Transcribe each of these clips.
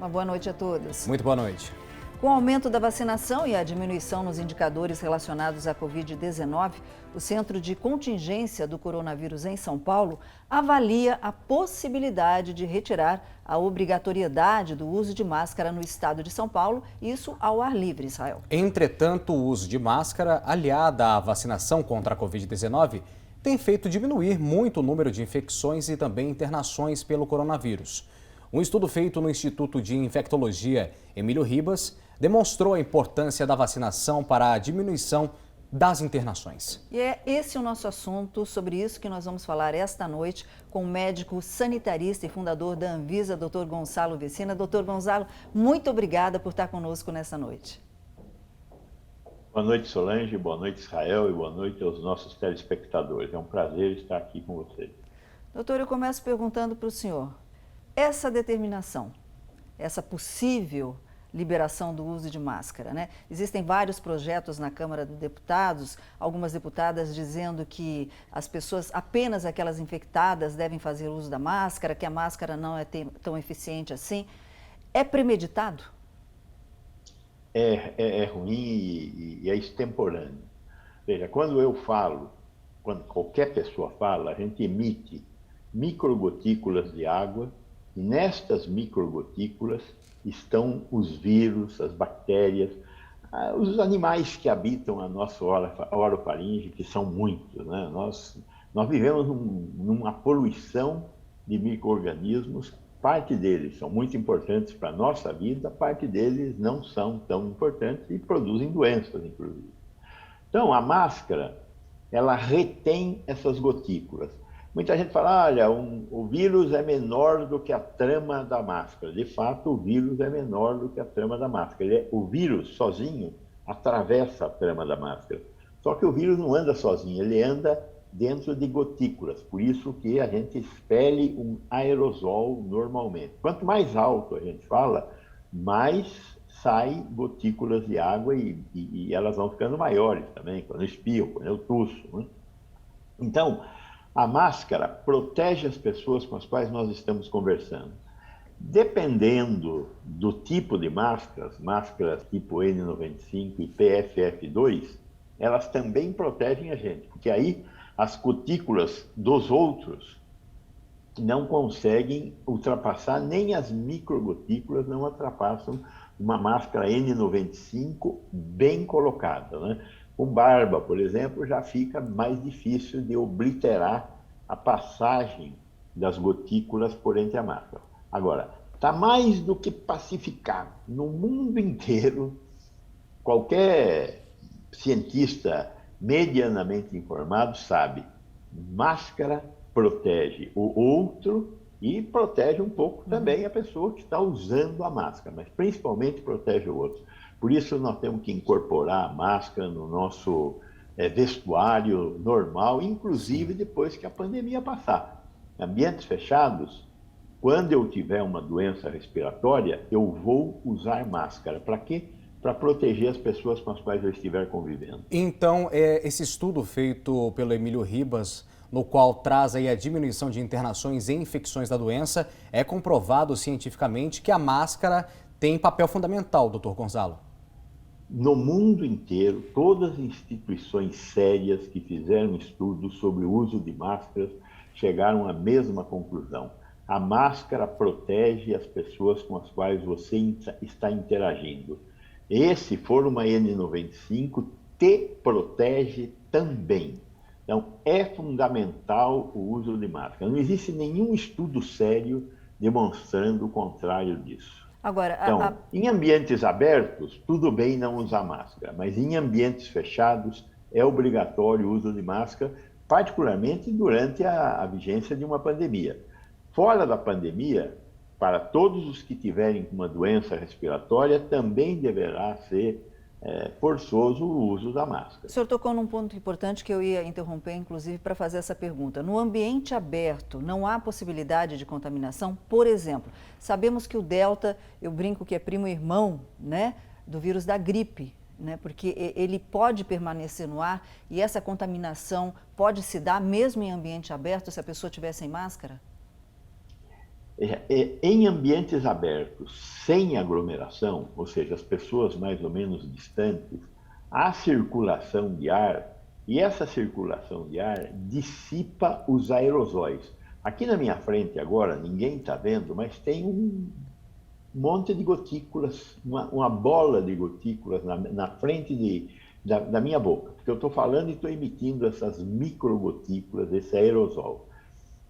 Uma boa noite a todos. Muito boa noite. Com o aumento da vacinação e a diminuição nos indicadores relacionados à Covid-19, o Centro de Contingência do Coronavírus em São Paulo avalia a possibilidade de retirar a obrigatoriedade do uso de máscara no estado de São Paulo, isso ao ar livre, Israel. Entretanto, o uso de máscara, aliada à vacinação contra a Covid-19, tem feito diminuir muito o número de infecções e também internações pelo coronavírus. Um estudo feito no Instituto de Infectologia Emílio Ribas demonstrou a importância da vacinação para a diminuição das internações. E é esse o nosso assunto, sobre isso que nós vamos falar esta noite com o médico sanitarista e fundador da Anvisa, Dr. Gonçalo Vecina. Dr. Gonçalo, muito obrigada por estar conosco nessa noite. Boa noite, Solange, boa noite, Israel, e boa noite aos nossos telespectadores. É um prazer estar aqui com vocês. Doutor, eu começo perguntando para o senhor, essa determinação, essa possível liberação do uso de máscara, né? Existem vários projetos na Câmara dos Deputados, algumas deputadas dizendo que as pessoas, apenas aquelas infectadas, devem fazer uso da máscara, que a máscara não é tão eficiente assim. É premeditado? É ruim e é extemporâneo. Veja, quando eu falo, quando qualquer pessoa fala, a gente emite microgotículas de água e nestas microgotículas estão os vírus, as bactérias, os animais que habitam a nossa orofaringe, que são muitos, né? Nós vivemos numa poluição de micro-organismos. Parte deles são muito importantes para a nossa vida, parte deles não são tão importantes e produzem doenças, inclusive. Então, a máscara, ela retém essas gotículas. Muita gente fala, olha, o vírus é menor do que a trama da máscara. De fato, o vírus é menor do que a trama da máscara. O vírus, sozinho, atravessa a trama da máscara. Só que o vírus não anda sozinho, ele anda dentro de gotículas. Por isso que a gente expele um aerosol normalmente. Quanto mais alto a gente fala, mais sai gotículas de água e elas vão ficando maiores também, quando eu espirro, quando eu tosso, né? Então, a máscara protege as pessoas com as quais nós estamos conversando. Dependendo do tipo de máscaras tipo N95 e PFF2, elas também protegem a gente, porque aí as gotículas dos outros não conseguem ultrapassar, nem as microgotículas não ultrapassam uma máscara N95 bem colocada, né? Com barba, por exemplo, já fica mais difícil de obliterar a passagem das gotículas por entre a máscara. Agora, está mais do que pacificado. No mundo inteiro, qualquer cientista medianamente informado sabe, máscara protege o outro e protege um pouco também a pessoa que está usando a máscara, mas principalmente protege o outro. Por isso nós temos que incorporar a máscara no nosso vestuário normal, inclusive depois que a pandemia passar. Em ambientes fechados, quando eu tiver uma doença respiratória, eu vou usar máscara. Para quê? Para proteger as pessoas com as quais eu estiver convivendo. Então, esse estudo feito pelo Emílio Ribas, no qual traz aí a diminuição de internações e infecções da doença, é comprovado cientificamente que a máscara tem papel fundamental, doutor Gonçalo. No mundo inteiro, todas as instituições sérias que fizeram estudos sobre o uso de máscaras chegaram à mesma conclusão. A máscara protege as pessoas com as quais você está interagindo. E se for uma N95, te protege também. Então, é fundamental o uso de máscara. Não existe nenhum estudo sério demonstrando o contrário disso. Agora, então, em ambientes abertos, tudo bem não usar máscara, mas em ambientes fechados é obrigatório o uso de máscara, particularmente durante a vigência de uma pandemia. Fora da pandemia, para todos os que tiverem uma doença respiratória, também deverá ser forçoso o uso da máscara. O senhor tocou num ponto importante que eu ia interromper, inclusive, para fazer essa pergunta. No ambiente aberto, não há possibilidade de contaminação? Por exemplo, sabemos que o Delta, eu brinco que é primo-irmão, né, do vírus da gripe, né, porque ele pode permanecer no ar e essa contaminação pode se dar mesmo em ambiente aberto se a pessoa estiver sem máscara? Em ambientes abertos, sem aglomeração, ou seja, as pessoas mais ou menos distantes, há circulação de ar e essa circulação de ar dissipa os aerosóis. Aqui na minha frente agora, ninguém está vendo, mas tem um monte de gotículas, uma bola de gotículas na frente da minha boca, porque eu estou falando e estou emitindo essas microgotículas, esse aerosol.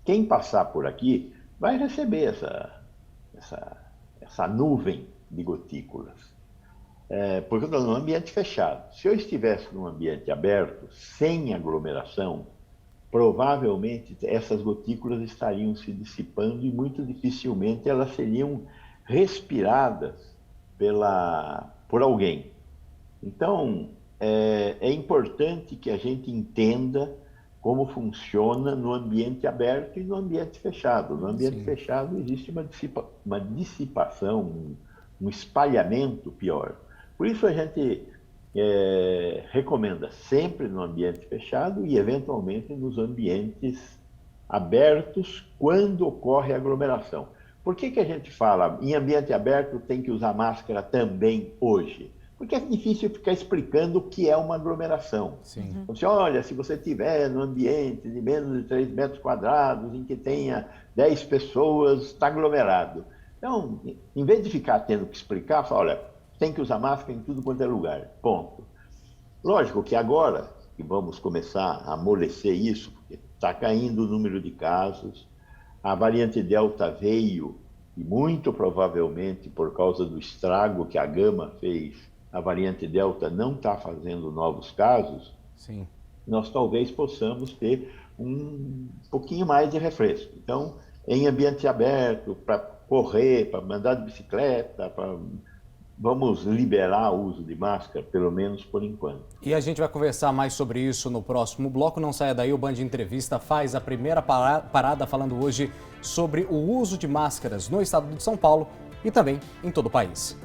Quem passar por aqui vai receber essa nuvem de gotículas, porque eu estou num ambiente fechado. Se eu estivesse num ambiente aberto, sem aglomeração, provavelmente essas gotículas estariam se dissipando e muito dificilmente elas seriam respiradas por alguém. Então, é importante que a gente entenda como funciona no ambiente aberto e no ambiente fechado. No ambiente fechado existe uma dissipação, um espalhamento pior. Por isso a gente recomenda sempre no ambiente fechado e eventualmente nos ambientes abertos quando ocorre aglomeração. Por que a gente fala em ambiente aberto tem que usar máscara também hoje? Porque é difícil ficar explicando o que é uma aglomeração. Sim. Então, olha, se você estiver num ambiente de menos de 3 metros quadrados, em que tenha 10 pessoas, está aglomerado. Então, em vez de ficar tendo que explicar, fala, olha, tem que usar máscara em tudo quanto é lugar, ponto. Lógico que agora que vamos começar a amolecer isso, porque está caindo o número de casos, a variante Delta veio, e muito provavelmente por causa do estrago que a Gama fez, a variante Delta não está fazendo novos casos, Sim. nós talvez possamos ter um pouquinho mais de refresco. Então, em ambiente aberto, para correr, para andar de bicicleta, vamos liberar o uso de máscara, pelo menos por enquanto. E a gente vai conversar mais sobre isso no próximo bloco. Não saia daí, o Band Entrevista faz a primeira parada falando hoje sobre o uso de máscaras no estado de São Paulo e também em todo o país.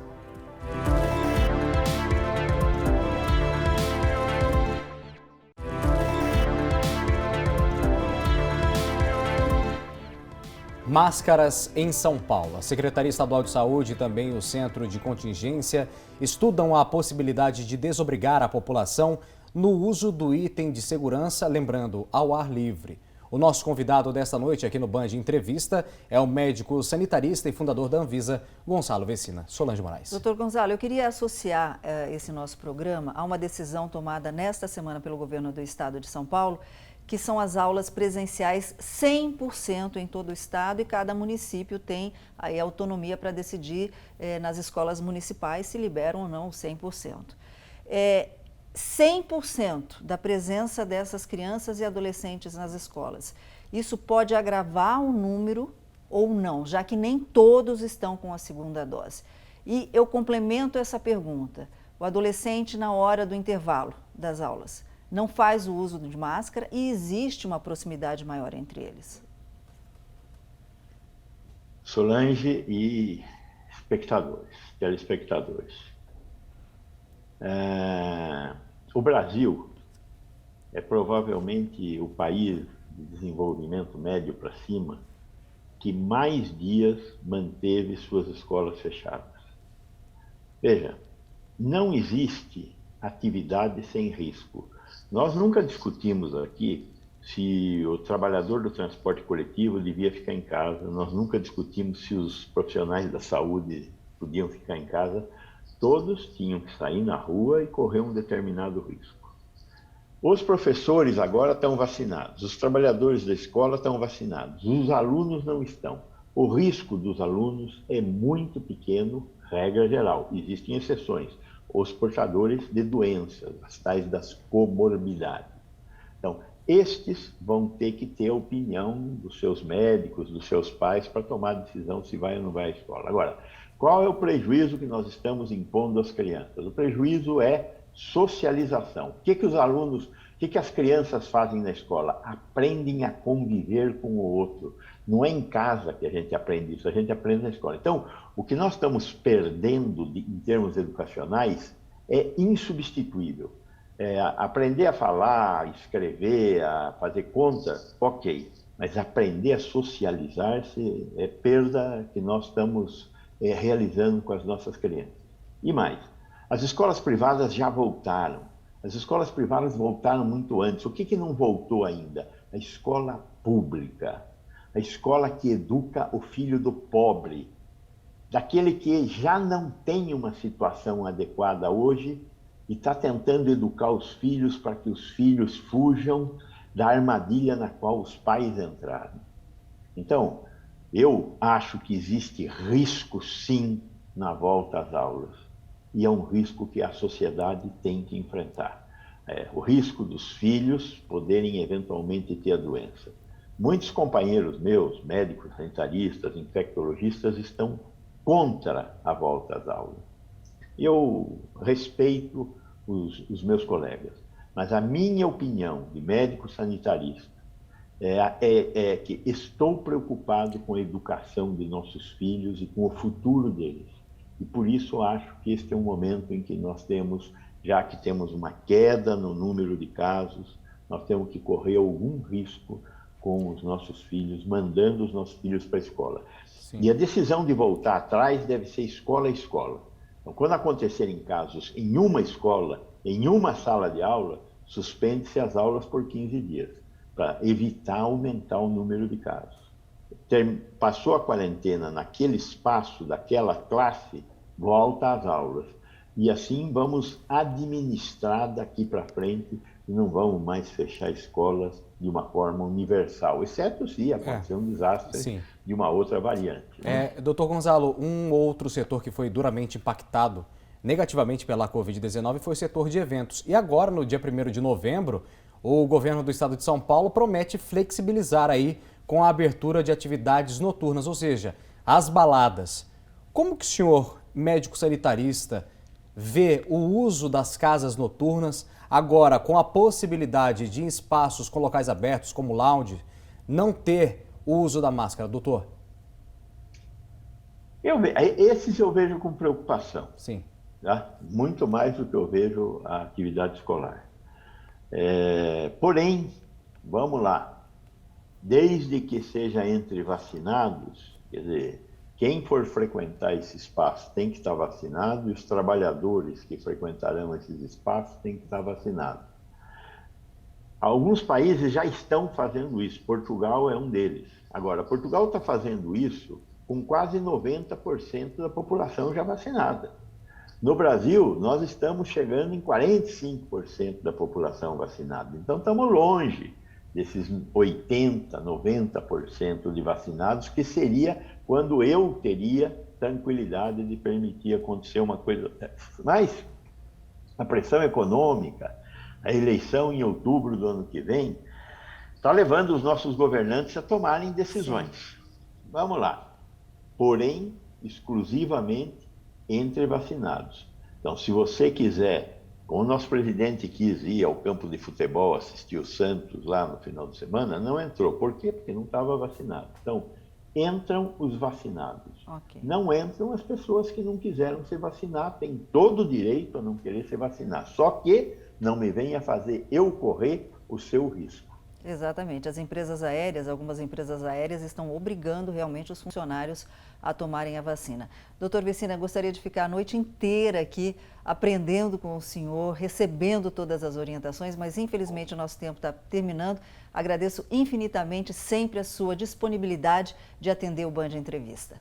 Máscaras em São Paulo. A Secretaria Estadual de Saúde e também o Centro de Contingência estudam a possibilidade de desobrigar a população no uso do item de segurança, lembrando, ao ar livre. O nosso convidado desta noite aqui no Band Entrevista é o médico sanitarista e fundador da Anvisa, Gonçalo Vecina. Solange Moraes. Doutor Gonçalo, eu queria associar esse nosso programa a uma decisão tomada nesta semana pelo governo do estado de São Paulo, que são as aulas presenciais 100% em todo o estado e cada município tem aí autonomia para decidir nas escolas municipais se liberam ou não 100%. 100% da presença dessas crianças e adolescentes nas escolas. Isso pode agravar o número ou não, já que nem todos estão com a segunda dose. E eu complemento essa pergunta. O adolescente, na hora do intervalo das aulas, não faz o uso de máscara e existe uma proximidade maior entre eles. Solange e telespectadores. O Brasil é provavelmente o país de desenvolvimento médio para cima que mais dias manteve suas escolas fechadas. Veja, não existe atividade sem risco. Nós nunca discutimos aqui se o trabalhador do transporte coletivo devia ficar em casa, nós nunca discutimos se os profissionais da saúde podiam ficar em casa, todos tinham que sair na rua e correr um determinado risco. Os professores agora estão vacinados, os trabalhadores da escola estão vacinados, os alunos não estão. O risco dos alunos é muito pequeno, regra geral, existem exceções. Os portadores de doenças, as tais das comorbidades. Então, estes vão ter que ter a opinião dos seus médicos, dos seus pais, para tomar a decisão se vai ou não vai à escola. Agora, qual é o prejuízo que nós estamos impondo às crianças? O prejuízo é socialização. O que os alunos, o que as crianças fazem na escola? Aprendem a conviver com o outro. Não é em casa que a gente aprende isso, a gente aprende na escola. Então, o que nós estamos perdendo em termos educacionais é insubstituível. Aprender a falar, a escrever, a fazer conta, ok. mas aprender a socializar-se é perda que nós estamos realizando com as nossas crianças. E mais, as escolas privadas já voltaram. As escolas privadas voltaram muito antes. O que não voltou ainda? A escola pública. A escola que educa o filho do pobre, daquele que já não tem uma situação adequada hoje e está tentando educar os filhos para que os filhos fujam da armadilha na qual os pais entraram. Então, eu acho que existe risco, sim, na volta às aulas. E é um risco que a sociedade tem que enfrentar. O risco dos filhos poderem eventualmente ter a doença. Muitos companheiros meus, médicos, sanitaristas, infectologistas, estão contra a volta às aulas. Eu respeito os meus colegas, mas a minha opinião de médico sanitarista é que estou preocupado com a educação de nossos filhos e com o futuro deles. E por isso acho que este é um momento em que nós temos, já que temos uma queda no número de casos, nós temos que correr algum risco com os nossos filhos, mandando os nossos filhos para a escola. Sim. E a decisão de voltar atrás deve ser escola a escola. Então, quando acontecerem casos em uma escola, em uma sala de aula, suspende-se as aulas por 15 dias, para evitar aumentar o número de casos. Passou a quarentena naquele espaço daquela classe, volta às aulas. E assim vamos administrar daqui para frente e não vamos mais fechar escolas de uma forma universal, exceto se acontecer um desastre sim. de uma outra variante. Doutor Gonzalo, um outro setor que foi duramente impactado negativamente pela Covid-19 foi o setor de eventos. E agora, no dia 1º de novembro, o governo do estado de São Paulo promete flexibilizar aí com a abertura de atividades noturnas, ou seja, as baladas. Como que o senhor, médico sanitarista, vê o uso das casas noturnas agora com a possibilidade de em espaços com locais abertos, como lounge, não ter o uso da máscara, doutor? Esses eu vejo com preocupação. Sim. Tá? Muito mais do que eu vejo a atividade escolar. Porém, vamos lá, desde que seja entre vacinados, quer dizer, quem for frequentar esse espaço tem que estar vacinado e os trabalhadores que frequentarão esses espaços têm que estar vacinados. Alguns países já estão fazendo isso, Portugal é um deles. Agora, Portugal está fazendo isso com quase 90% da população já vacinada. No Brasil, nós estamos chegando em 45% da população vacinada. Então, estamos longe desses 80%, 90% de vacinados, que seria quando eu teria tranquilidade de permitir acontecer uma coisa dessa. Mas a pressão econômica, a eleição em outubro do ano que vem, está levando os nossos governantes a tomarem decisões. Vamos lá. Porém, exclusivamente entre vacinados. Então, se você quiser, como o nosso presidente quis ir ao campo de futebol assistir o Santos lá no final de semana, não entrou. Por quê? Porque não estava vacinado. Então, entram os vacinados. Okay. Não entram as pessoas que não quiseram se vacinar, têm todo o direito a não querer se vacinar. Só que não me venha fazer eu correr o seu risco. Exatamente. As empresas aéreas, algumas empresas aéreas estão obrigando realmente os funcionários a tomarem a vacina. Doutor Vecina, gostaria de ficar a noite inteira aqui aprendendo com o senhor, recebendo todas as orientações, mas infelizmente o nosso tempo está terminando. Agradeço infinitamente sempre a sua disponibilidade de atender o Band Entrevista.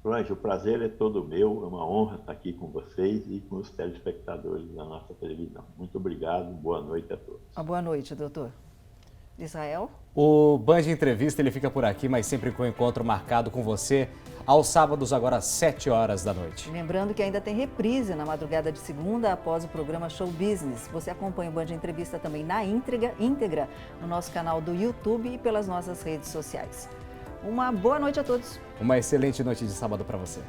Solange, o prazer é todo meu, é uma honra estar aqui com vocês e com os telespectadores da nossa televisão. Muito obrigado, boa noite a todos. Uma boa noite, doutor. Israel? O Band Entrevista ele fica por aqui, mas sempre com o encontro marcado com você aos sábados, agora às 7 horas da noite. Lembrando que ainda tem reprise na madrugada de segunda após o programa Show Business. Você acompanha o Band Entrevista também na íntegra no nosso canal do YouTube e pelas nossas redes sociais. Uma boa noite a todos. Uma excelente noite de sábado para você.